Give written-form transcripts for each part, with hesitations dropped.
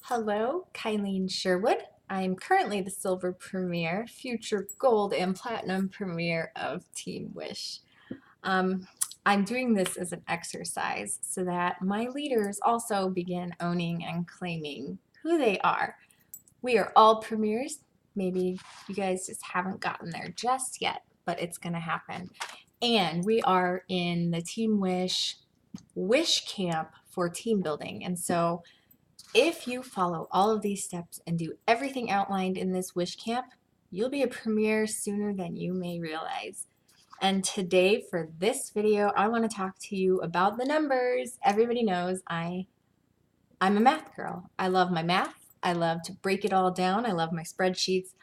Hello, Kyleen Sherwood. I'm currently the Silver Premier, future Gold and Platinum Premier of Team Wish. I'm doing this as an exercise so that my leaders also begin owning and claiming who they are. We are all premiers. Maybe you guys just haven't gotten there just yet, but it's going to happen. And we are in the Team Wish camp for team building. And so if you follow all of these steps and do everything outlined in this wish camp, you'll be a premier sooner than you may realize. And today for this video, I want to talk to you about the numbers. Everybody knows I'm a math girl. I love my math. I love to break it all down. I love my spreadsheets.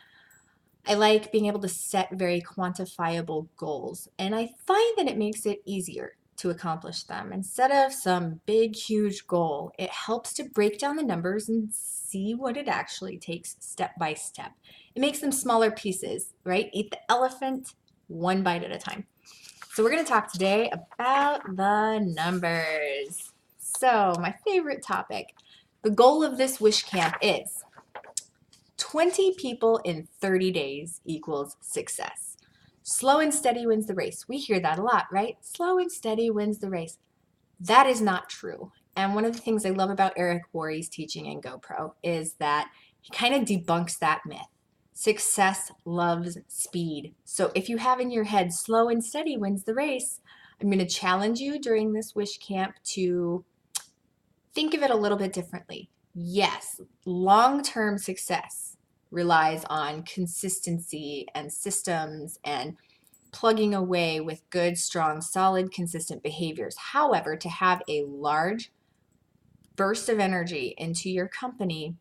I like being able to set very quantifiable goals, and I find that it makes it easier to accomplish them. Instead of some big, huge goal, it helps to break down the numbers and see what it actually takes step by step. It makes them smaller pieces, right? Eat the elephant one bite at a time. So we're going to talk today about the numbers. So my favorite topic, the goal of this wish camp is 20 people in 30 days equals success. Slow and steady wins the race. We hear that a lot, right? Slow and steady wins the race. That is not true. And one of the things I love about Eric Worre's teaching in GoPro is that he kind of debunks that myth. Success loves speed. So if you have in your head slow and steady wins the race, I'm going to challenge you during this wish camp to think of it a little bit differently. Yes, long-term success relies on consistency and systems and plugging away with good, strong, solid, consistent behaviors. However, to have a large burst of energy into your company,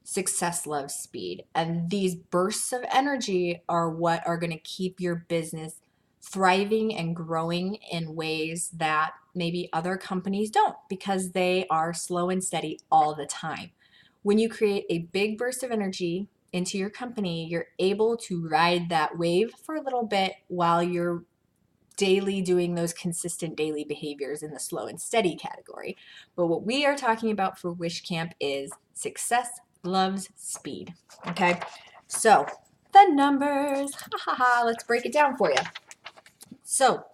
success loves speed. And these bursts of energy are what are going to keep your business thriving and growing in ways that maybe other companies don't, because they are slow and steady all the time. When you create a big burst of energy into your company, you're able to ride that wave for a little bit while you're daily doing those consistent daily behaviors in the slow and steady category. But what we are talking about for Wish Camp is success loves speed. Okay, so the numbers, let's break it down for you. So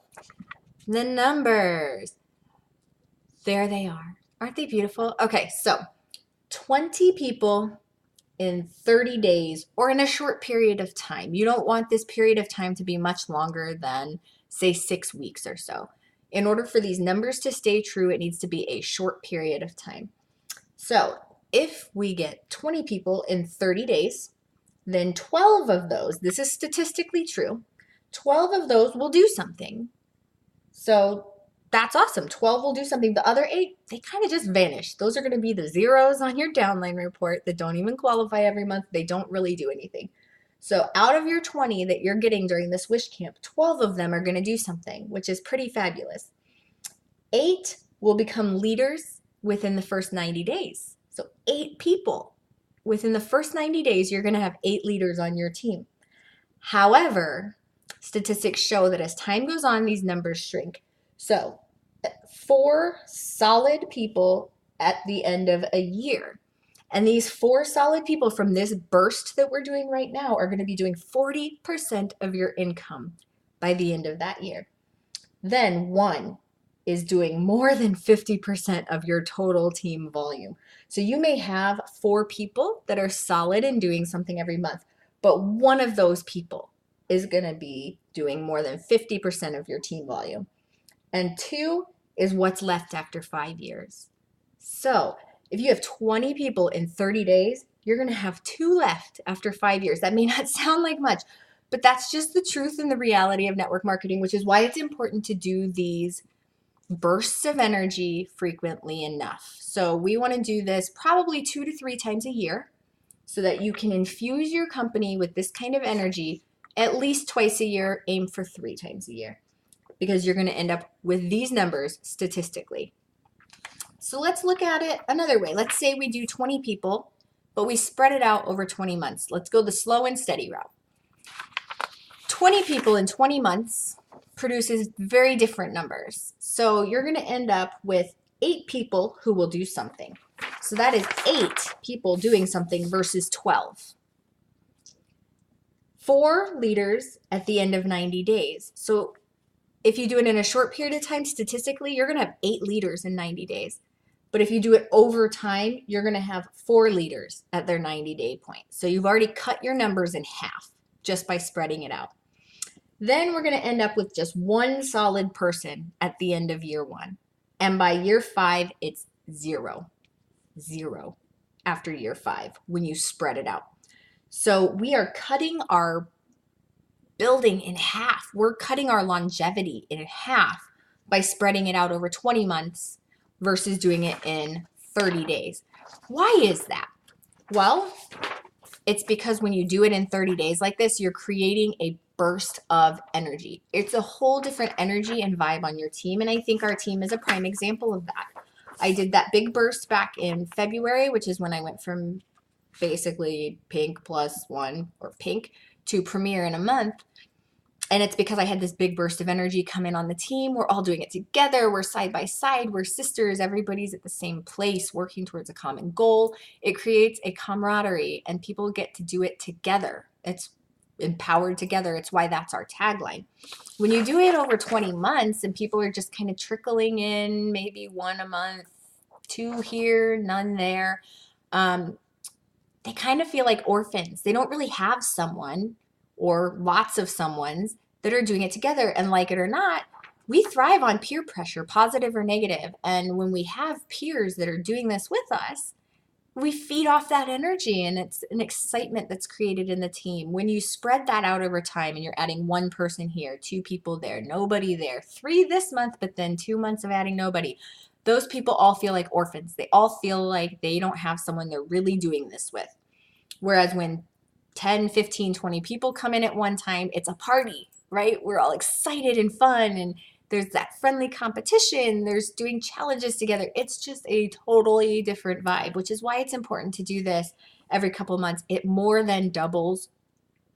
the numbers, there they are. Aren't they beautiful? Okay, so 20 people in 30 days or in a short period of time. You don't want this period of time to be much longer than, say, 6 weeks or so. In order for these numbers to stay true, it needs to be a short period of time. So if we get 20 people in 30 days, then 12 of those, this is statistically true, 12 of those will do something. So that's awesome. 12 will do something. The other 8, they kind of just vanish. Those are going to be the zeros on your downline report that don't even qualify every month. They don't really do anything. So out of your 20 that you're getting during this wish camp, 12 of them are going to do something, which is pretty fabulous. 8 will become leaders within the first 90 days. So 8 people. Within the first 90 days, you're going to have 8 leaders on your team. However, statistics show that as time goes on, these numbers shrink. So 4 solid people at the end of a year. And these 4 solid people from this burst that we're doing right now are going to be doing 40% of your income by the end of that year. Then 1 is doing more than 50% of your total team volume. So you may have 4 people that are solid and doing something every month, but one of those people is going to be doing more than 50% of your team volume. And 2 is what's left after 5 years. So if you have 20 people in 30 days, you're going to have 2 left after 5 years. That may not sound like much, but that's just the truth and the reality of network marketing, which is why it's important to do these bursts of energy frequently enough. So we want to do this probably 2 to 3 times a year so that you can infuse your company with this kind of energy at least twice a year. Aim for 3 times a year, because you're going to end up with these numbers statistically. So let's look at it another way. Let's say we do 20 people, but we spread it out over 20 months. Let's go the slow and steady route. 20 people in 20 months produces very different numbers. So you're going to end up with 8 people who will do something. So that is 8 people doing something versus 12. 4 leaders at the end of 90 days. So if you do it in a short period of time, statistically, you're going to have 8 leaders in 90 days. But if you do it over time, you're going to have 4 leaders at their 90-day point. So you've already cut your numbers in half just by spreading it out. Then we're going to end up with just 1 solid person at the end of year 1. And by year 5, it's 0. 0 after year 5 when you spread it out. So we are cutting our building in half. We're cutting our longevity in half by spreading it out over 20 months versus doing it in 30 days. Why is that? Well, it's because when you do it in 30 days like this, you're creating a burst of energy. It's a whole different energy and vibe on your team, and I think our team is a prime example of that. I did that big burst back in February, which is when I went from basically pink plus 1 or pink to premier in a month. And it's because I had this big burst of energy come in on the team. We're all doing it together. We're side by side. We're sisters. Everybody's at the same place working towards a common goal. It creates a camaraderie and people get to do it together. It's empowered together. It's why that's our tagline. When you do it over 20 months and people are just kind of trickling in, maybe 1 a month, 2 here, none there, they kind of feel like orphans. They don't really have someone or lots of someones that are doing it together. And like it or not, we thrive on peer pressure, positive or negative. And when we have peers that are doing this with us, we feed off that energy and it's an excitement that's created in the team. When you spread that out over time and you're adding 1 person here, 2 people there, nobody there, 3 this month, but then 2 months of adding nobody, those people all feel like orphans. They all feel like they don't have someone they're really doing this with. Whereas when 10, 15, 20 people come in at one time, it's a party, right? We're all excited and fun and there's that friendly competition. There's doing challenges together. It's just a totally different vibe, which is why it's important to do this every couple months. It more than doubles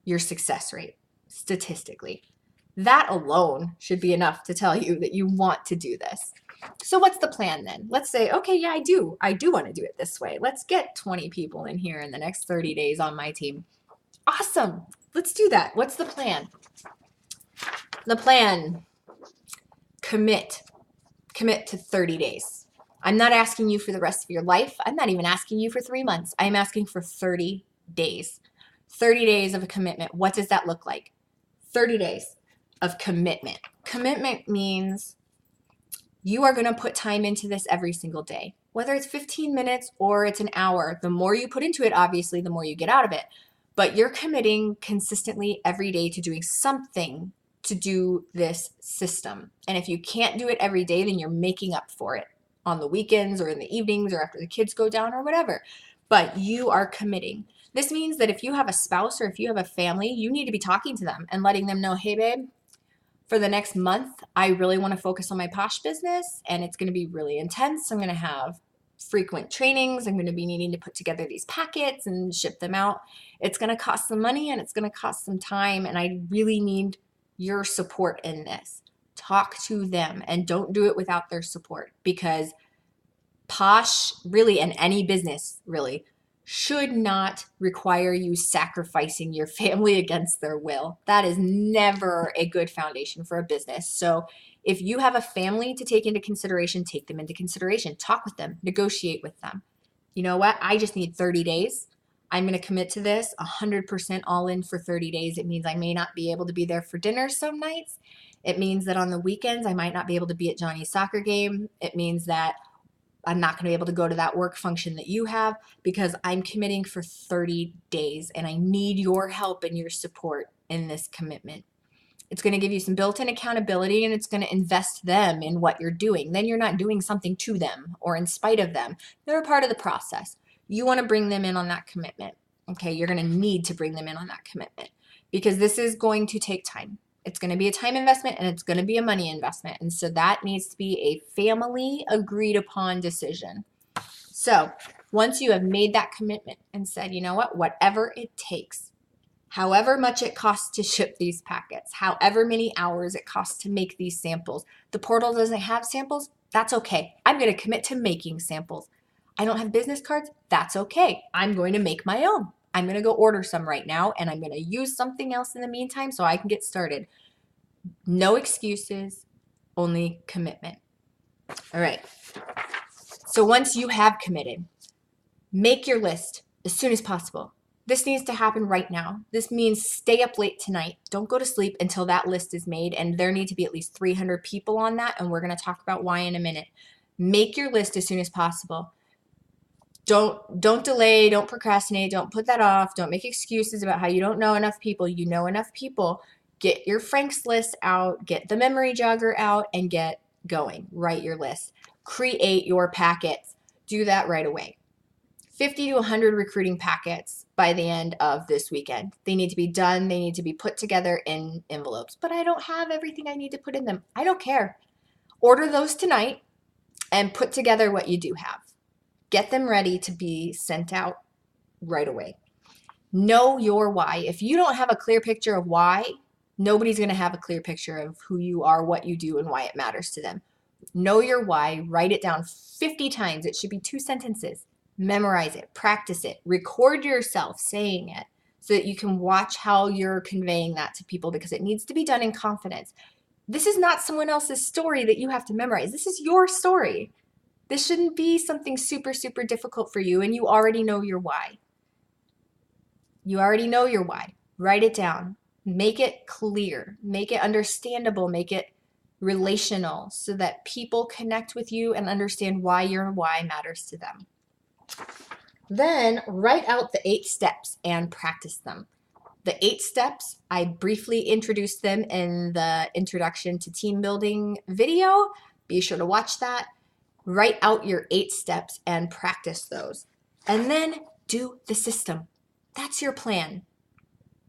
your success rate statistically. That alone should be enough to tell you that you want to do this. So what's the plan then? Let's say, okay, yeah, I do want to do it this way. Let's get 20 people in here in the next 30 days on my team. Awesome. Let's do that. What's the plan? The plan, commit to 30 days. I'm not asking you for the rest of your life. I'm not even asking you for 3 months. I'm asking for 30 days. 30 days of a commitment. What does that look like? 30 days of commitment. Commitment means you are going to put time into this every single day, whether it's 15 minutes or it's an hour. The more you put into it, obviously, the more you get out of it. But you're committing consistently every day to doing something to do this system. And if you can't do it every day, then you're making up for it on the weekends or in the evenings or after the kids go down or whatever. But you are committing. This means that if you have a spouse or if you have a family, you need to be talking to them and letting them know, hey, babe, for the next month, I really want to focus on my Posh business and it's going to be really intense. I'm going to have frequent trainings. I'm going to be needing to put together these packets and ship them out. It's going to cost some money and it's going to cost some time. And I really need your support in this. Talk to them and don't do it without their support because Posh really, and any business really, should not require you sacrificing your family against their will. That is never a good foundation for a business. So if you have a family to take into consideration, take them into consideration. Talk with them, negotiate with them. You know what? I just need 30 days. I'm going to commit to this 100% all in for 30 days. It means I may not be able to be there for dinner some nights. It means that on the weekends, I might not be able to be at Johnny's soccer game. It means that I'm not going to be able to go to that work function that you have because I'm committing for 30 days and I need your help and your support in this commitment. It's going to give you some built-in accountability and it's going to invest them in what you're doing. Then you're not doing something to them or in spite of them. They're a part of the process. You want to bring them in on that commitment. Okay, you're going to need to bring them in on that commitment because this is going to take time. It's going to be a time investment and it's going to be a money investment. And so that needs to be a family agreed upon decision. So once you have made that commitment and said, you know what, whatever it takes, however much it costs to ship these packets, however many hours it costs to make these samples, the portal doesn't have samples, that's okay. I'm going to commit to making samples. I don't have business cards. That's okay. I'm going to make my own. I'm going to go order some right now, and I'm going to use something else in the meantime so I can get started. No excuses, only commitment. All right. So once you have committed, make your list as soon as possible. This needs to happen right now. This means stay up late tonight. Don't go to sleep until that list is made, and there need to be at least 300 people on that, and we're going to talk about why in a minute. Make your list as soon as possible. Don't delay, don't procrastinate, don't put that off, don't make excuses about how you don't know enough people. You know enough people. Get your Frank's list out, get the memory jogger out, and get going. Write your list. Create your packets. Do that right away. 50 to 100 recruiting packets by the end of this weekend. They need to be done. They need to be put together in envelopes. But I don't have everything I need to put in them. I don't care. Order those tonight and put together what you do have. Get them ready to be sent out right away. Know your why. If you don't have a clear picture of why, nobody's going to have a clear picture of who you are, what you do, and why it matters to them. Know your why. Write it down 50 times. It should be 2 sentences. Memorize it, practice it, record yourself saying it so that you can watch how you're conveying that to people, because it needs to be done in confidence. This is not someone else's story that you have to memorize. This is your story. This shouldn't be something super, super difficult for you, and you already know your why. You already know your why. Write it down. Make it clear. Make it understandable. Make it relational so that people connect with you and understand why your why matters to them. Then write out the 8 steps and practice them. The 8 steps, I briefly introduced them in the introduction to team building video. Be sure to watch that. Write out your 8 steps and practice those. And then do the system. That's your plan.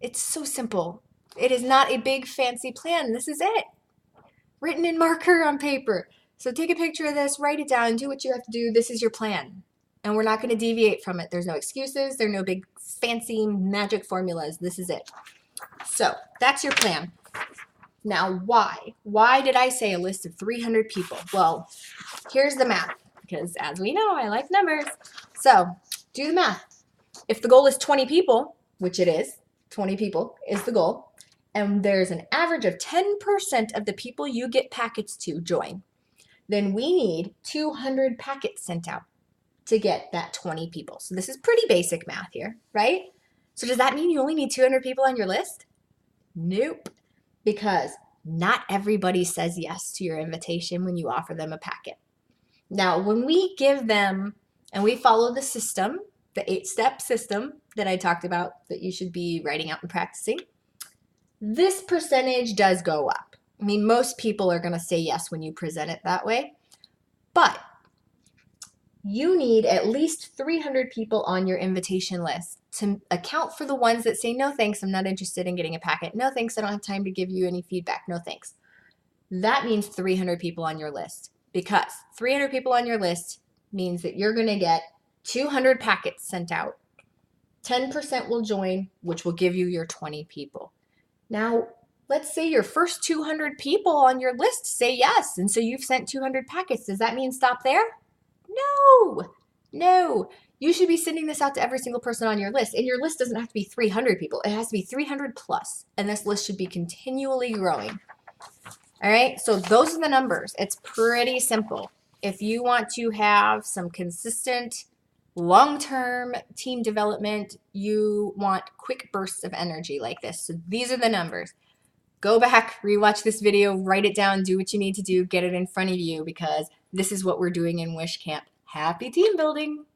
It's so simple. It is not a big fancy plan. This is it. Written in marker on paper. So take a picture of this, write it down, do what you have to do. This is your plan. And we're not going to deviate from it. There's no excuses. There are no big fancy magic formulas. This is it. So that's your plan. Now, why? Why did I say a list of 300 people? Well, here's the math, because as we know, I like numbers. So do the math. If the goal is 20 people, which it is, 20 people is the goal, and there's an average of 10% of the people you get packets to join, then we need 200 packets sent out to get that 20 people. So this is pretty basic math here, right? So does that mean you only need 200 people on your list? Nope, because not everybody says yes to your invitation when you offer them a packet. Now, when we give them, and we follow the system, the 8-step system that I talked about that you should be writing out and practicing, this percentage does go up. I mean, most people are going to say yes when you present it that way, but you need at least 300 people on your invitation list to account for the ones that say, no thanks, I'm not interested in getting a packet. No thanks, I don't have time to give you any feedback. No thanks. That means 300 people on your list, because 300 people on your list means that you're going to get 200 packets sent out. 10% will join, which will give you your 20 people. Now, let's say your first 200 people on your list say yes, and so you've sent 200 packets. Does that mean stop there? No. You should be sending this out to every single person on your list. And your list doesn't have to be 300 people. It has to be 300 plus. And this list should be continually growing. All right, so those are the numbers. It's pretty simple. If you want to have some consistent, long-term team development, you want quick bursts of energy like this. So these are the numbers. Go back, rewatch this video, write it down, do what you need to do, get it in front of you, because this is what we're doing in WISHcamp. Happy team building!